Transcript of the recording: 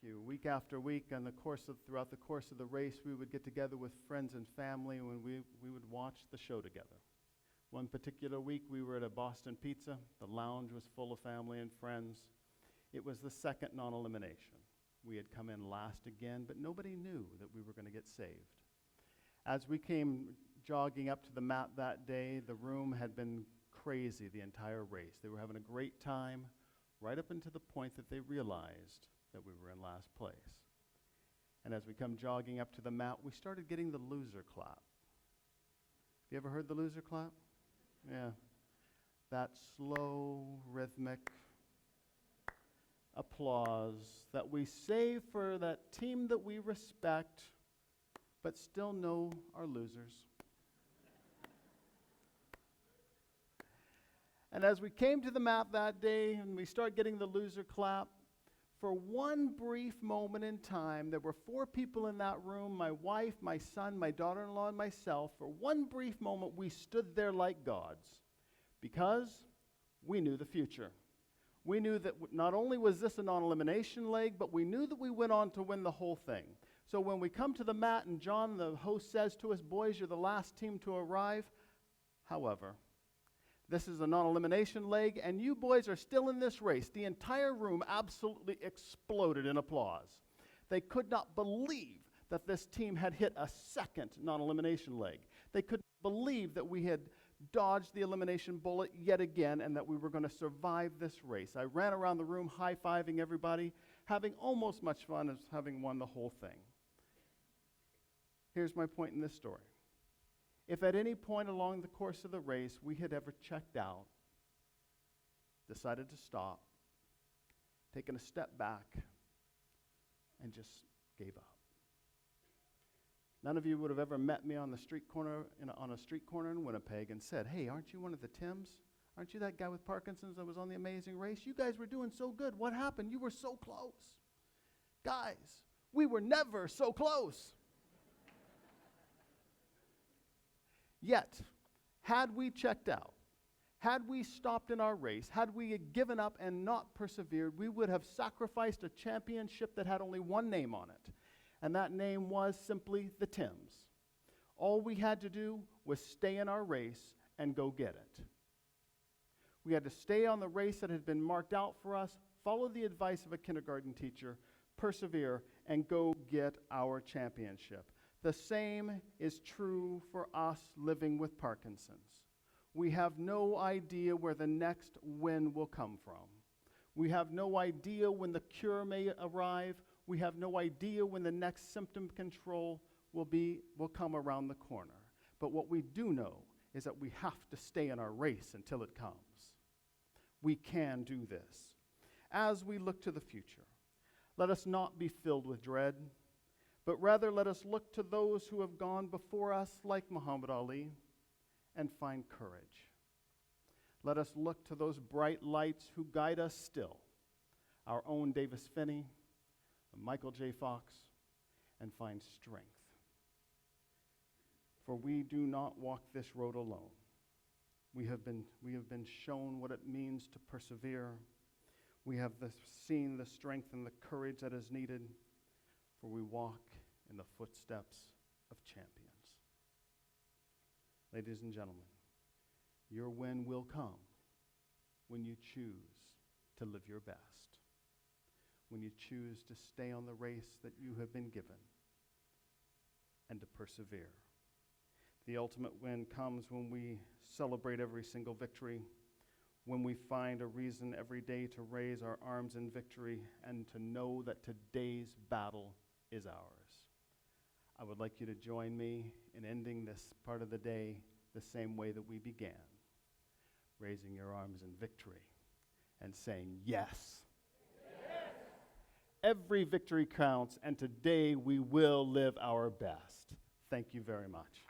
you. Week after week, throughout the course of the race, we would get together with friends and family when we would watch the show together. One particular week, we were at a Boston Pizza. The lounge was full of family and friends. It was the second non-elimination. We had come in last again, but nobody knew that we were going to get saved. As we came jogging up to the mat that day, the room had been crazy the entire race. They were having a great time, right up until the point that they realized that we were in last place. And as we come jogging up to the mat, we started getting the loser clap. Have you ever heard the loser clap? Yeah. That slow, rhythmic applause that we save for that team that we respect, but still know are losers. And as we came to the mat that day and we start getting the loser clap, for one brief moment in time, there were 4 people in that room, my wife, my son, my daughter-in-law, and myself. For one brief moment, we stood there like gods because we knew the future. We knew that not only was this a non-elimination leg, but we knew that we went on to win the whole thing. So when we come to the mat and John, the host, says to us, "Boys, you're the last team to arrive." However, this is a non-elimination leg, and you boys are still in this race. The entire room absolutely exploded in applause. They could not believe that this team had hit a second non-elimination leg. They couldn't believe that we had dodged the elimination bullet yet again and that we were going to survive this race. I ran around the room high-fiving everybody, having almost much fun as having won the whole thing. Here's my point in this story. If at any point along the course of the race we had ever checked out, decided to stop, taken a step back, and just gave up. None of you would have ever met me on a street corner in Winnipeg and said, "Hey, aren't you one of the Tims? Aren't you that guy with Parkinson's that was on the Amazing Race? You guys were doing so good. What happened? You were so close." Guys, we were never so close. Yet, had we checked out, had we stopped in our race, had we given up and not persevered, we would have sacrificed a championship that had only one name on it. And that name was simply the Tims. All we had to do was stay in our race and go get it. We had to stay on the race that had been marked out for us, follow the advice of a kindergarten teacher, persevere, and go get our championship. The same is true for us living with Parkinson's. We have no idea where the next win will come from. We have no idea when the cure may arrive. We have no idea when the next symptom control will come around the corner. But what we do know is that we have to stay in our race until it comes. We can do this. As we look to the future, let us not be filled with dread, but rather let us look to those who have gone before us, like Muhammad Ali, and find courage. Let us look to those bright lights who guide us still, our own Davis Phinney, Michael J. Fox, and find strength. For we do not walk this road alone. We have been shown what it means to persevere. We have seen the strength and the courage that is needed, for we walk in the footsteps of champions. Ladies and gentlemen, your win will come when you choose to live your best, when you choose to stay on the race that you have been given and to persevere. The ultimate win comes when we celebrate every single victory, when we find a reason every day to raise our arms in victory and to know that today's battle is ours. I would like you to join me in ending this part of the day the same way that we began, raising your arms in victory and saying, "Yes." Yes. Every victory counts, and today we will live our best. Thank you very much.